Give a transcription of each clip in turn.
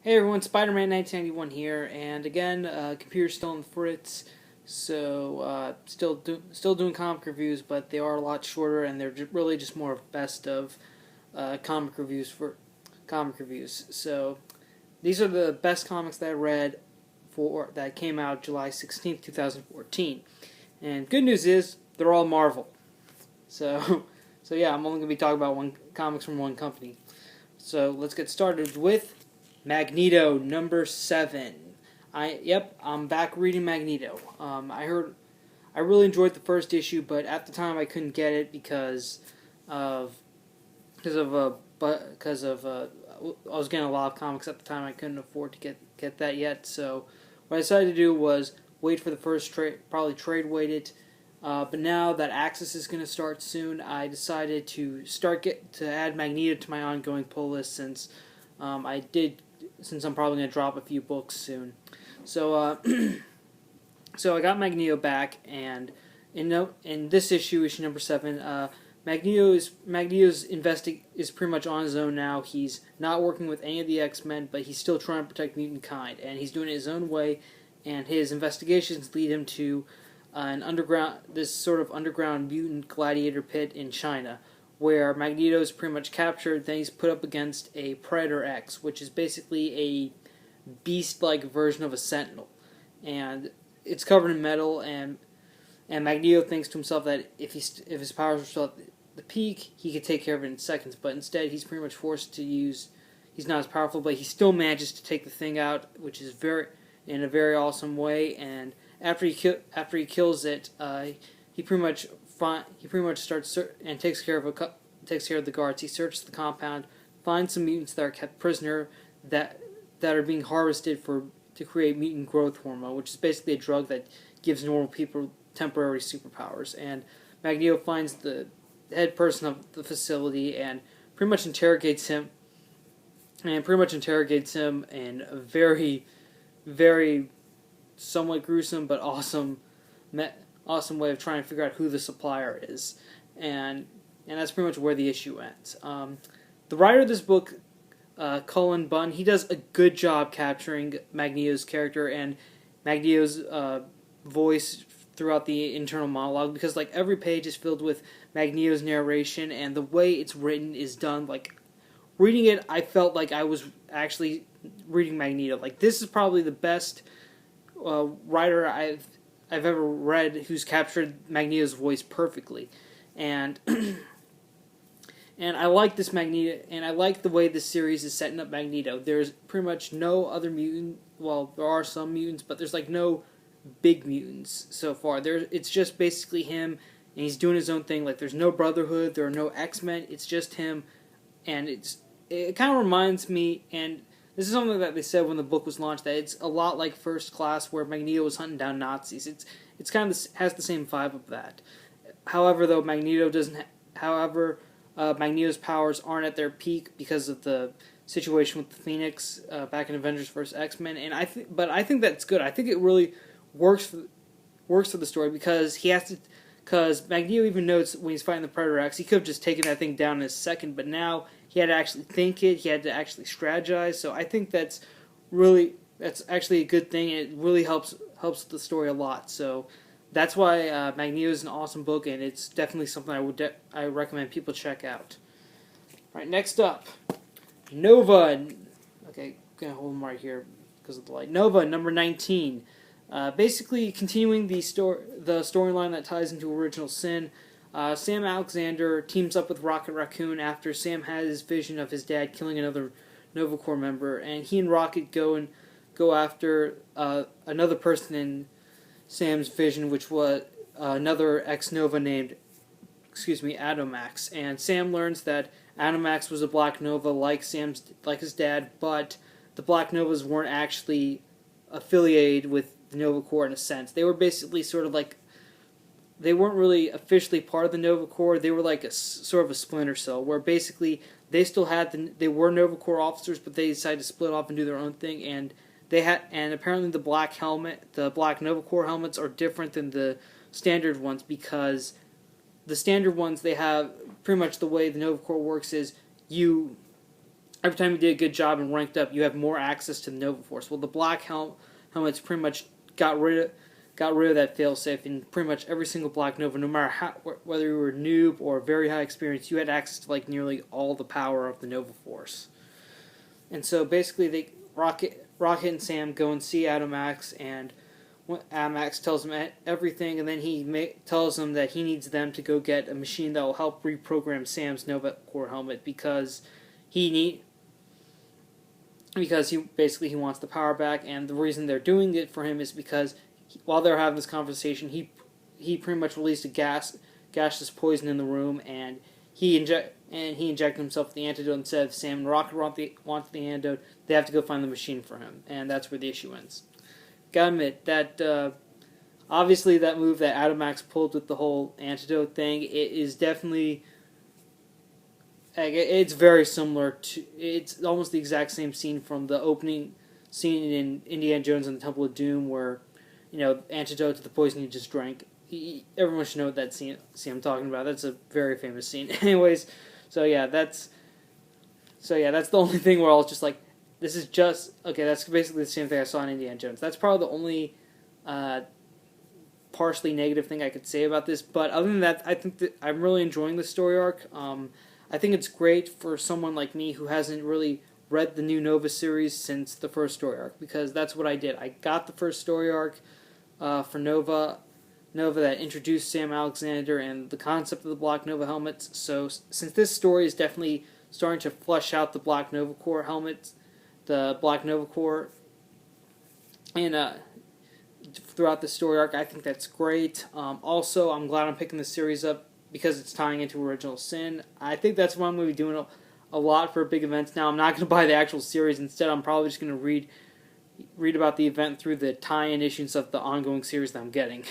Hey everyone, Spider-Man 1991 here, and again, computer's still on the fritz, so still doing comic reviews, but they are a lot shorter, and they're really just more of best of comic reviews for comic reviews. So these are the best comics that I read for that came out July 16th, 2014, and good news is they're all Marvel. So so yeah, I'm only gonna be talking about one comics from one company. So let's get started with Magneto #7. I'm back reading Magneto. I really enjoyed the first issue, but at the time I couldn't get it of because of I was getting a lot of comics at the time. I couldn't afford to get that yet. So what I decided to do was wait for the first trade, probably trade wait it. But now that Axis is going to start soon, I decided to add Magneto to my ongoing pull list since I'm probably going to drop a few books soon. So so I got Magneto back, and in this issue #7, Magneto's is pretty much on his own now. He's not working with any of the X-Men, but he's still trying to protect mutant kind, and he's doing it his own way. And his investigations lead him to this sort of underground mutant gladiator pit in China, where Magneto is pretty much captured. Then he's put up against a Predator X, which is basically a beast-like version of a Sentinel, and it's covered in metal. And Magneto thinks to himself that if his powers were still at the peak, he could take care of it in seconds. But instead, he's pretty much forced to use. He's not as powerful, but he still manages to take the thing out, which is in a very awesome way. And after he kills it, he pretty much starts and takes care of the guards. He searches the compound, finds some mutants that are kept prisoner that are being harvested to create mutant growth hormone, which is basically a drug that gives normal people temporary superpowers. And Magneto finds the head person of the facility and pretty much interrogates him. In a very, very somewhat gruesome but awesome way of trying to figure out who the supplier is, and that's pretty much where the issue ends. The writer of this book, Cullen Bunn, he does a good job capturing Magneto's character and Magneto's voice throughout the internal monologue, because like every page is filled with Magneto's narration, and the way it's written is done like reading it. I felt like I was actually reading Magneto. Like, this is probably the best writer I've ever read who's captured Magneto's voice perfectly, and and I like this Magneto, and I like the way this series is setting up Magneto. There's pretty much no other mutant. Well, there are some mutants, but there's like no big mutants so far. It's just basically him, and he's doing his own thing. Like, there's no Brotherhood, there are no X-Men. It's just him, and it kind of reminds me, and this is something that they said when the book was launched, that it's a lot like First Class, where Magneto was hunting down Nazis. It's kind of has the same vibe of that. However, though, Magneto's powers aren't at their peak because of the situation with the Phoenix back in Avengers vs. X-Men, and I think that's good. I think it really works for the story, because Magneto even notes when he's fighting the Predator X, he could have just taken that thing down in a second, but now he had to actually think it. He had to actually strategize. So I think that's actually a good thing. It really helps the story a lot. So that's why Magneto is an awesome book, and it's definitely something I recommend people check out. All right, next up, Nova. Okay, gonna hold them right here because of the light. Nova #19. Basically continuing the storyline that ties into Original Sin. Sam Alexander teams up with Rocket Raccoon after Sam has his vision of his dad killing another Nova Corps member, and he and Rocket go after another person in Sam's vision, which was another ex-Nova named, Atomax. And Sam learns that Atomax was a Black Nova like his dad, but the Black Novas weren't actually affiliated with the Nova Corps in a sense. They were basically sort of like, they weren't really officially part of the Nova Corps. They were like a sort of a splinter cell, where basically they were Nova Corps officers, but they decided to split off and do their own thing. And apparently the Black Nova Corps helmets are different than the standard ones, because the standard ones, they have pretty much the way the Nova Corps works is you every time you did a good job and ranked up, you have more access to the Nova Force. Well, the black helmets pretty much got rid of that failsafe, and pretty much every single Black Nova, no matter whether you were a noob or very high experience, you had access to like nearly all the power of the Nova Force. And so basically, Rocket and Sam go and see Adamax, and Adamax tells them everything, and then he tells them that he needs them to go get a machine that will help reprogram Sam's Nova Core helmet because he wants the power back, and the reason they're doing it for him is because while they're having this conversation, he pretty much released a gaseous poison in the room, and he injected himself with the antidote instead of Sam and Rocket want the antidote. They have to go find the machine for him, and that's where the issue ends. Gotta admit that obviously that move that Adamax pulled with the whole antidote thing, it is definitely. It's very similar to. It's almost the exact same scene from the opening scene in Indiana Jones and the Temple of Doom, where antidote to the poison he just drank. Everyone should know what that scene I'm talking about. That's a very famous scene. Anyways, so yeah, that's the only thing where I was just like, this is just okay. That's basically the same thing I saw in Indiana Jones. That's probably the only partially negative thing I could say about this. But other than that, I think that I'm really enjoying the story arc. I think it's great for someone like me who hasn't really read the new Nova series since the first story arc, because that's what I did. I got the first story arc for Nova that introduced Sam Alexander and the concept of the Black Nova helmets. So since this story is definitely starting to flesh out the Black Nova Corps helmets, the Black Nova Corps, and throughout the story arc, I think that's great. Also, I'm glad I'm picking the series up because it's tying into Original Sin. I think that's what I'm going to be doing a lot for big events now. I'm not going to buy the actual series. Instead, I'm probably just going to read about the event through the tie-in issues of the ongoing series that I'm getting.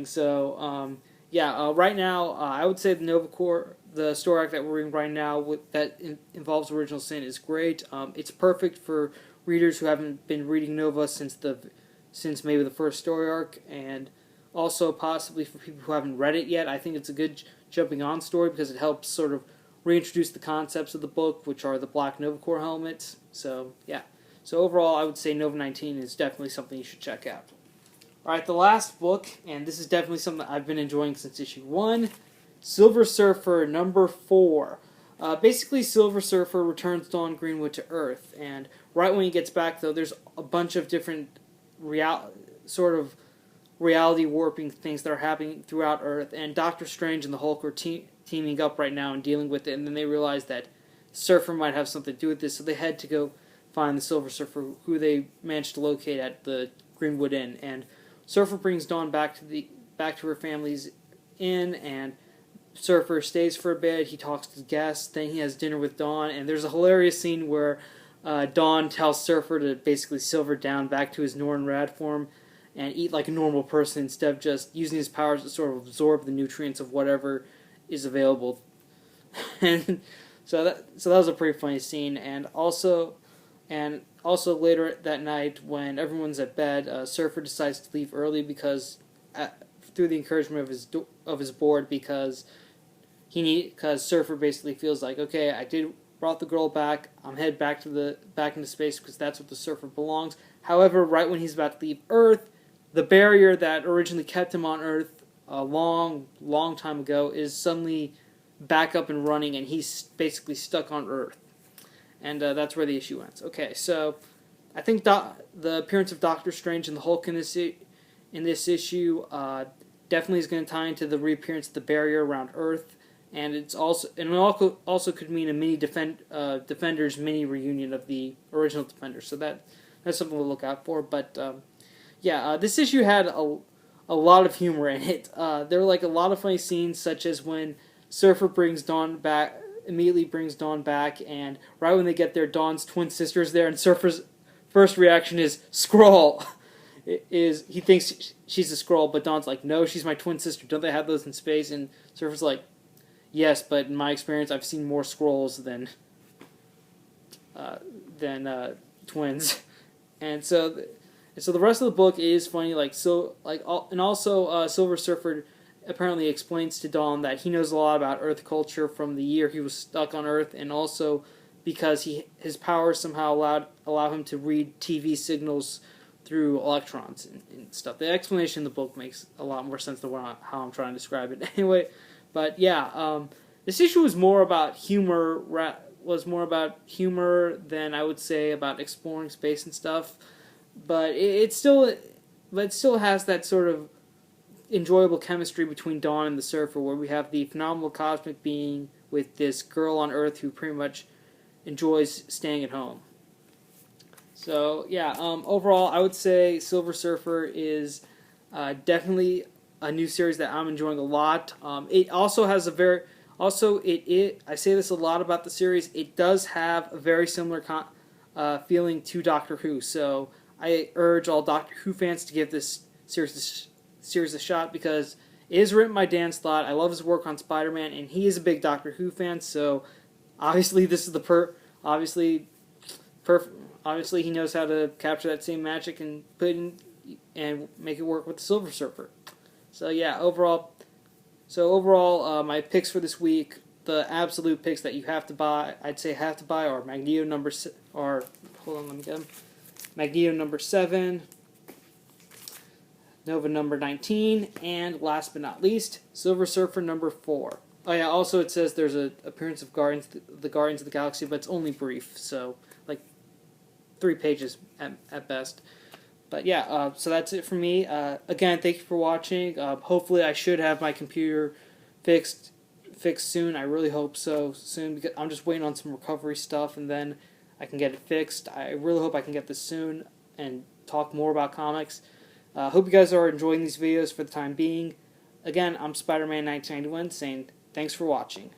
So, right now, I would say the Nova Corps, the story arc that we're reading right now that involves Original Sin is great. It's perfect for readers who haven't been reading Nova since maybe the first story arc, and also possibly for people who haven't read it yet. I think it's a good jumping on story because it helps sort of reintroduce the concepts of the book, which are the Black Nova Corps helmets. So, yeah. So overall, I would say Nova 19 is definitely something you should check out. Alright, the last book, and this is definitely something I've been enjoying since issue 1, Silver Surfer number 4. Basically, Silver Surfer returns Dawn Greenwood to Earth, and right when he gets back, though, there's a bunch of different reality warping things that are happening throughout Earth, and Doctor Strange and the Hulk are teaming up right now and dealing with it, and then they realize that Surfer might have something to do with this, so they head to go find the Silver Surfer, who they managed to locate at the Greenwood Inn, and Surfer brings Dawn back to her family's inn, and Surfer stays for a bit. He talks to guests, then he has dinner with Dawn, and there's a hilarious scene where Dawn tells Surfer to basically silver down back to his Norrin Rad form and eat like a normal person instead of just using his powers to sort of absorb the nutrients of whatever is available. And so that was a pretty funny scene. And also later that night, when everyone's at bed, Surfer decides to leave early because through the encouragement of his board, because Surfer basically feels like, okay, brought the girl back. I'm headed back into space because that's where the Surfer belongs. However, right when he's about to leave Earth, the barrier that originally kept him on Earth a long, long time ago is suddenly back up and running, and he's basically stuck on Earth. And that's where the issue ends. Okay, so I think the appearance of Doctor Strange and the Hulk in this issue definitely is going to tie into the reappearance of the barrier around Earth, and it also could mean a mini Defenders mini reunion of the original Defenders. So that's something to look out for. But this issue had a lot of humor in it. There were like a lot of funny scenes, such as when Surfer immediately brings Dawn back, and right when they get there, Dawn's twin sister is there, and Surfer's first reaction is Skrull. He thinks she's a Skrull, but Dawn's like, no, she's my twin sister. Don't they have those in space? And Surfer's like, yes, but in my experience, I've seen more Skrulls than twins. And so the rest of the book is funny, and also Silver Surfer apparently explains to Dawn that he knows a lot about Earth culture from the year he was stuck on Earth, and also because his powers somehow allow him to read TV signals through electrons and stuff. The explanation in the book makes a lot more sense than how I'm trying to describe it. Anyway, but yeah, this issue was more about humor. Was more about humor than I would say about exploring space and stuff. But it still has that sort of enjoyable chemistry between Dawn and the Surfer, where we have the phenomenal cosmic being with this girl on Earth who pretty much enjoys staying at home. So yeah, overall, I would say Silver Surfer is definitely a new series that I'm enjoying a lot. It also has a very I say this a lot about the series. It does have a very similar feeling to Doctor Who. So I urge all Doctor Who fans to give this series a shot because it is written by Dan Slott. I love his work on Spider-Man, and he is a big Doctor Who fan. So obviously, this is the obviously he knows how to capture that same magic and and make it work with the Silver Surfer. So yeah, overall, my picks for this week, the absolute picks that you have to buy, I'd say have to buy, are Magneto Magneto number 7, Nova number 19, and last but not least, Silver Surfer number 4. Oh yeah, also it says there's an appearance of the Guardians of the Galaxy, but it's only brief, so like 3 pages at best. But yeah, so that's it for me. Again, thank you for watching. Hopefully I should have my computer fixed soon. I really hope so soon, because I'm just waiting on some recovery stuff, and then I can get it fixed. I really hope I can get this soon and talk more about comics. Hope you guys are enjoying these videos for the time being. Again, I'm Spider-Man 1991 saying thanks for watching.